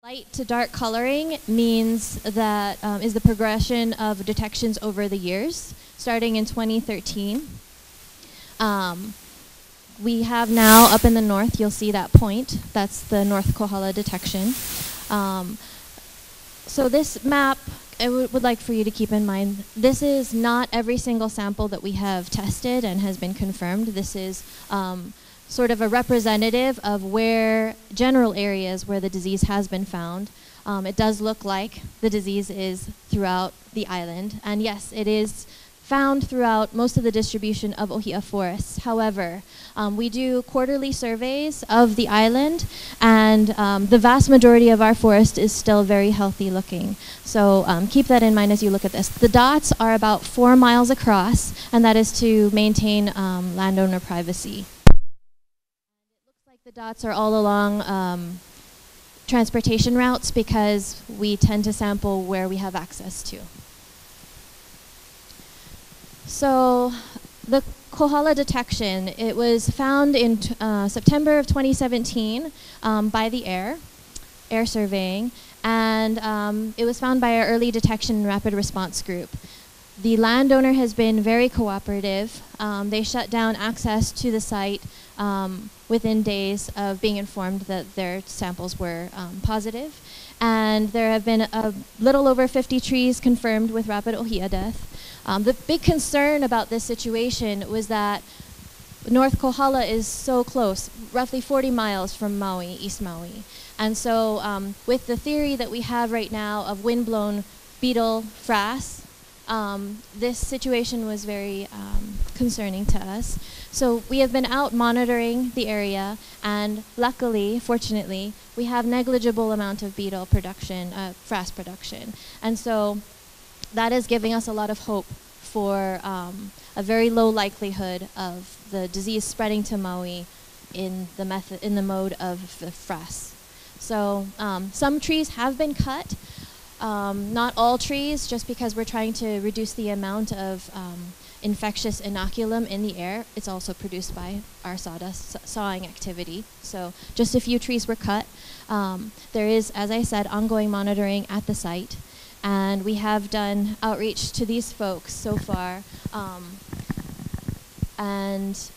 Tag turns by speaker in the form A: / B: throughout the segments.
A: Light to dark coloring means that is the progression of detections over the years, starting in 2013. We have now, up in the north, you'll see that point. That's the North Kohala detection. So this map, I would like for you to keep in mind, this is not every single sample that we have tested and has been confirmed. This is sort of a representative of where general areas where the disease has been found. It does look like the disease is throughout the island. And yes, it is found throughout most of the distribution of Ohi'a forests. However, we do quarterly surveys of the island, and the vast majority of our forest is still very healthy looking. So keep that in mind as you look at this. The dots are about 4 miles across, and that is to maintain landowner privacy. It looks like the dots are all along transportation routes because we tend to sample where we have access to. So the Kohala detection, it was found in September of 2017 by the air surveying, and it was found by our early detection and rapid response group. The landowner has been very cooperative. They shut down access to the site within days of being informed that their samples were positive. And there have been a little over 50 trees confirmed with rapid Ohi'a death. The big concern about this situation was that North Kohala is so close, roughly 40 miles from Maui, East Maui. And so with the theory that we have right now of windblown beetle frass, this situation was very concerning to us. So we have been out monitoring the area, and luckily, fortunately, we have negligible amount of beetle production, frass production. And so that is giving us a lot of hope for a very low likelihood of the disease spreading to Maui in the mode of the frass. So some trees have been cut. Not all trees, just because we're trying to reduce the amount of infectious inoculum in the air. It's also produced by our sawing activity. So just a few trees were cut. There is, as I said, ongoing monitoring at the site. And we have done outreach to these folks so far. And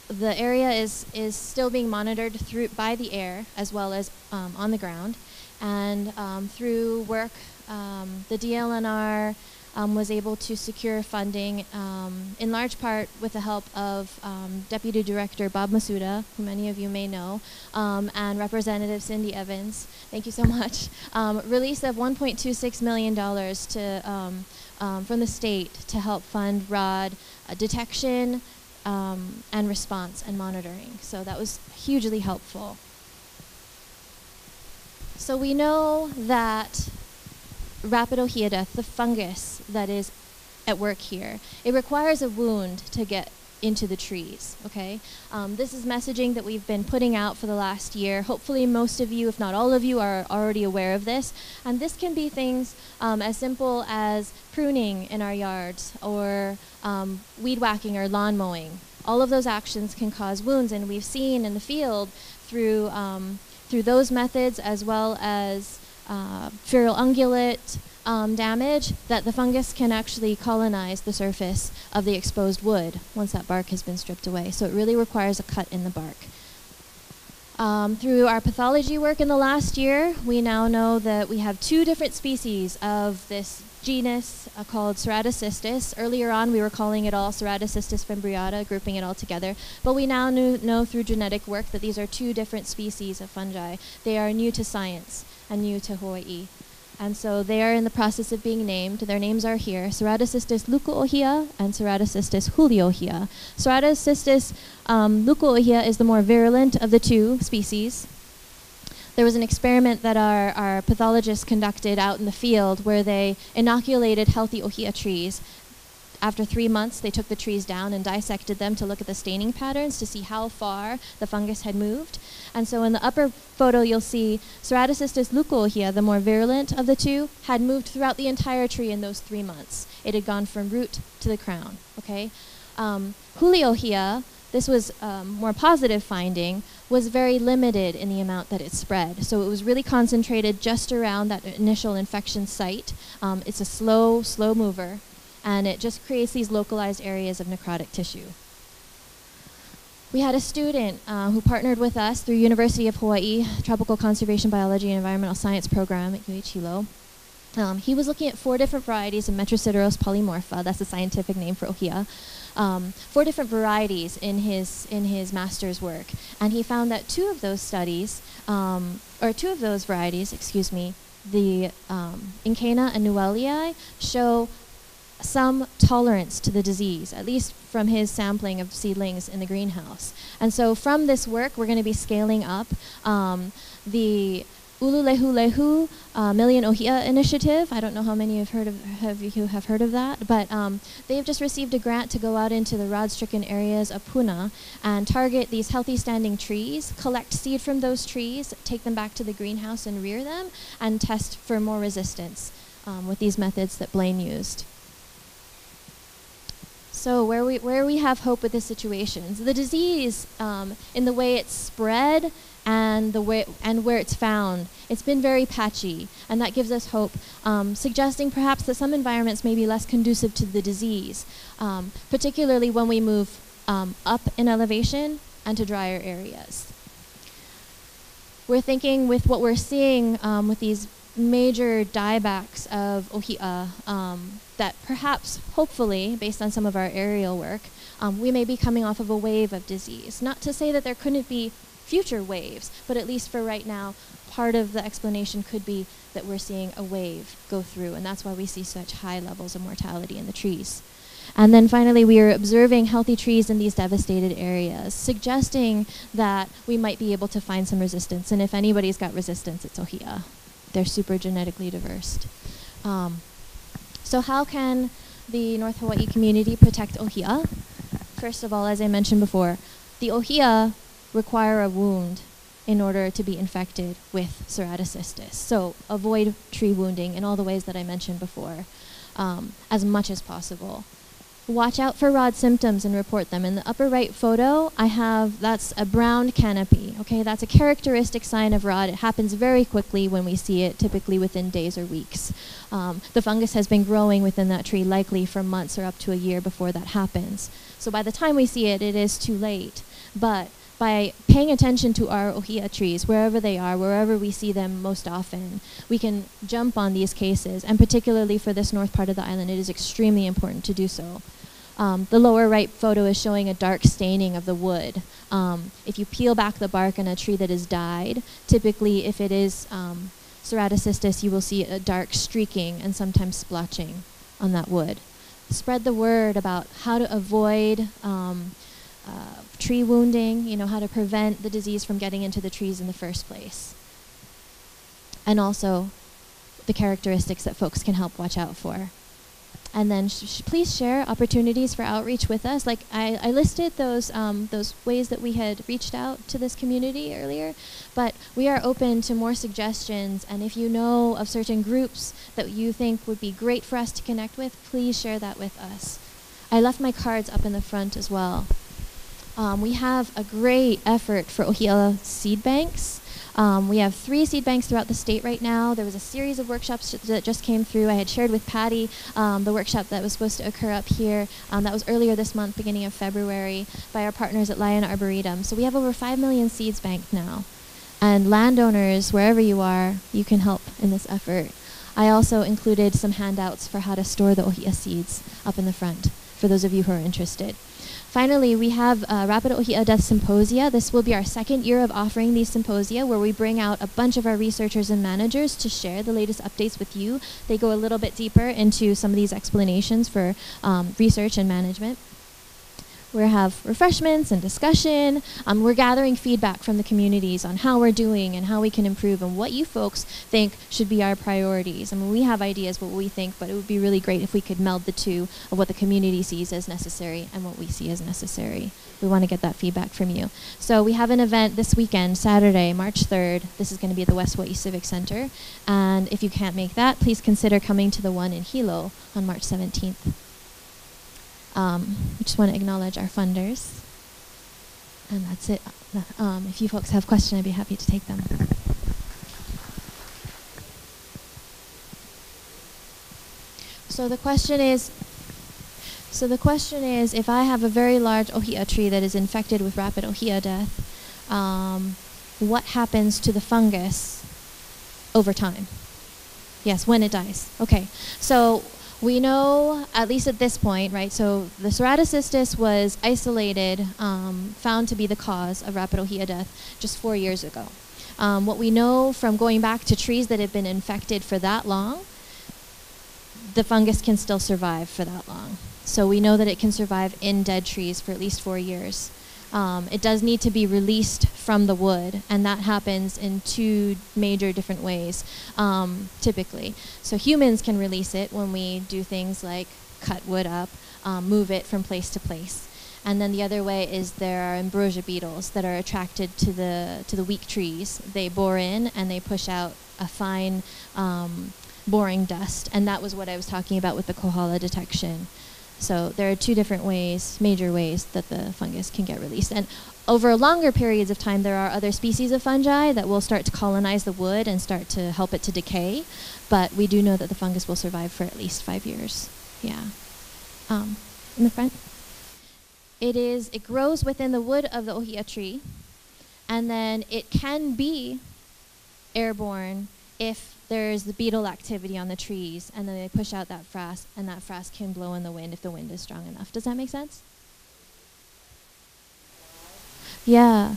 A: the area is still being monitored by the air as well as on the ground. And through work, the DLNR was able to secure funding, in large part with the help of Deputy Director Bob Masuda, who many of you may know, and Representative Cindy Evans. Thank you so much. Release of $1.26 million from the state to help fund ROD detection and response and monitoring. So that was hugely helpful. So we know that rapid Ohi'a death, the fungus that is at work here, it requires a wound to get into the trees, okay? This is messaging that we've been putting out for the last year. Hopefully most of you, if not all of you, are already aware of this. And this can be things as simple as pruning in our yards or weed whacking or lawn mowing. All of those actions can cause wounds, and we've seen in the field through those methods as well as feral ungulate damage that the fungus can actually colonize the surface of the exposed wood once that bark has been stripped away. So it really requires a cut in the bark. Through our pathology work in the last year, we now know that we have 2 different species of this genus called Ceratocystis. Earlier on, we were calling it all Ceratocystis fimbriata, grouping it all together. But we now know through genetic work that these are 2 different species of fungi. They are new to science and new to Hawaii. And so they are in the process of being named. Their names are here: Ceratocystis leuco-Ohi'a and Ceratocystis hulio-Ohi'a. Ceratocystis leuco-Ohi'a is the more virulent of the 2 species. There was an experiment that our pathologists conducted out in the field where they inoculated healthy Ohi'a trees. After 3 months, they took the trees down and dissected them to look at the staining patterns to see how far the fungus had moved. And so in the upper photo, you'll see Ceratocystis leuco-Ohi'a, the more virulent of the 2, had moved throughout the entire tree in those 3 months. It had gone from root to the crown, okay? Hulio-Ohi'a this was more positive finding, was very limited in the amount that it spread. So it was really concentrated just around that initial infection site. It's a slow mover, and it just creates these localized areas of necrotic tissue. We had a student who partnered with us through University of Hawaii Tropical Conservation Biology and Environmental Science program at Hilo. He was looking at 4 different varieties of Metrosideros polymorpha, that's the scientific name for Ohi'a, 4 different varieties in his master's work. And he found that 2 of those varieties, the Incana and Nuellii, show some tolerance to the disease, at least from his sampling of seedlings in the greenhouse. And so from this work, we're going to be scaling up the Ululehu Million Ohi'a Initiative. I don't know how many you have heard of that, but they've just received a grant to go out into the rod-stricken areas of Puna and target these healthy standing trees, collect seed from those trees, take them back to the greenhouse and rear them, and test for more resistance with these methods that Blaine used. So where we have hope with this situation, the disease, in the way it's spread and where it's found, it's been very patchy, and that gives us hope, suggesting perhaps that some environments may be less conducive to the disease, particularly when we move up in elevation and to drier areas. We're thinking with what we're seeing with these major diebacks of Ohi'a, that perhaps, hopefully, based on some of our aerial work, we may be coming off of a wave of disease. Not to say that there couldn't be future waves, but at least for right now, part of the explanation could be that we're seeing a wave go through, and that's why we see such high levels of mortality in the trees. And then finally, we are observing healthy trees in these devastated areas, suggesting that we might be able to find some resistance. And if anybody's got resistance, it's Ohi'a. They're super genetically diverse. So how can the North Hawaii community protect Ohi'a? First of all, as I mentioned before, the Ohi'a require a wound in order to be infected with ceratocystis. So avoid tree wounding in all the ways that I mentioned before, as much as possible. Watch out for rod symptoms and report them. In the upper right photo, that's a brown canopy. Okay, that's a characteristic sign of rod. It happens very quickly when we see it, typically within days or weeks. The fungus has been growing within that tree likely for months or up to a year before that happens. So by the time we see it, it is too late. But by paying attention to our Ohi'a trees, wherever they are, wherever we see them most often, we can jump on these cases. And particularly for this north part of the island, it is extremely important to do so. The lower right photo is showing a dark staining of the wood. If you peel back the bark on a tree that has died, typically if it is ceratocystis, you will see a dark streaking and sometimes splotching on that wood. Spread the word about how to avoid tree wounding, how to prevent the disease from getting into the trees in the first place. And also the characteristics that folks can help watch out for. And then please share opportunities for outreach with us. Like I listed those ways that we had reached out to this community earlier, but we are open to more suggestions. And if you know of certain groups that you think would be great for us to connect with, please share that with us. I left my cards up in the front as well. We have a great effort for Ohi'a seed banks. We have 3 seed banks throughout the state right now. There was a series of workshops that just came through. I had shared with Patty the workshop that was supposed to occur up here. That was earlier this month, beginning of February, by our partners at Lion Arboretum. So we have over 5 million seeds banked now. And landowners, wherever you are, you can help in this effort. I also included some handouts for how to store the Ohi'a seeds up in the front, for those of you who are interested. Finally, we have Rapid Ohi'a Death Symposia. This will be our 2nd year of offering these symposia, where we bring out a bunch of our researchers and managers to share the latest updates with you. They go a little bit deeper into some of these explanations for research and management. We have refreshments and discussion. We're gathering feedback from the communities on how we're doing and how we can improve and what you folks think should be our priorities. I mean, we have ideas what we think, but it would be really great if we could meld the two of what the community sees as necessary and what we see as necessary. We want to get that feedback from you. So we have an event this weekend, Saturday, March 3rd. This is going to be at the West Hawaii Civic Center. And if you can't make that, please consider coming to the one in Hilo on March 17th. We just want to acknowledge our funders. And that's it. If you folks have questions, I'd be happy to take them. So the question is, if I have a very large Ohi'a tree that is infected with rapid Ohi'a death, what happens to the fungus over time? Yes, when it dies. Okay, so we know, at least at this point, right, so the ceratocystis was isolated, found to be the cause of rapid Ohi'a death just 4 years ago. What we know from going back to trees that have been infected for that long, the fungus can still survive for that long. So we know that it can survive in dead trees for at least 4 years. It does need to be released from the wood, and that happens in 2 major different ways, typically. So humans can release it when we do things like cut wood up, move it from place to place. And then the other way is there are ambrosia beetles that are attracted to the weak trees. They bore in and they push out a fine boring dust, and that was what I was talking about with the Kohala detection. So there are 2 different ways, major ways, that the fungus can get released. And over longer periods of time, there are other species of fungi that will start to colonize the wood and start to help it to decay. But we do know that the fungus will survive for at least 5 years. Yeah. In the front. It grows within the wood of the Ohi'a tree, and then it can be airborne if there's the beetle activity on the trees, and then they push out that frass, and that frass can blow in the wind if the wind is strong enough. Does that make sense? Yeah.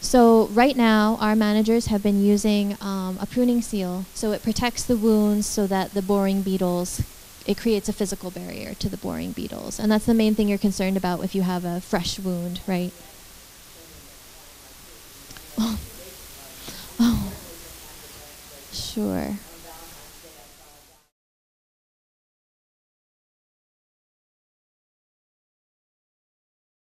A: So right now, our managers have been using a pruning seal, so it protects the wounds so that the boring beetles, it creates a physical barrier to the boring beetles. And that's the main thing you're concerned about if you have a fresh wound, right? Oh. Sure.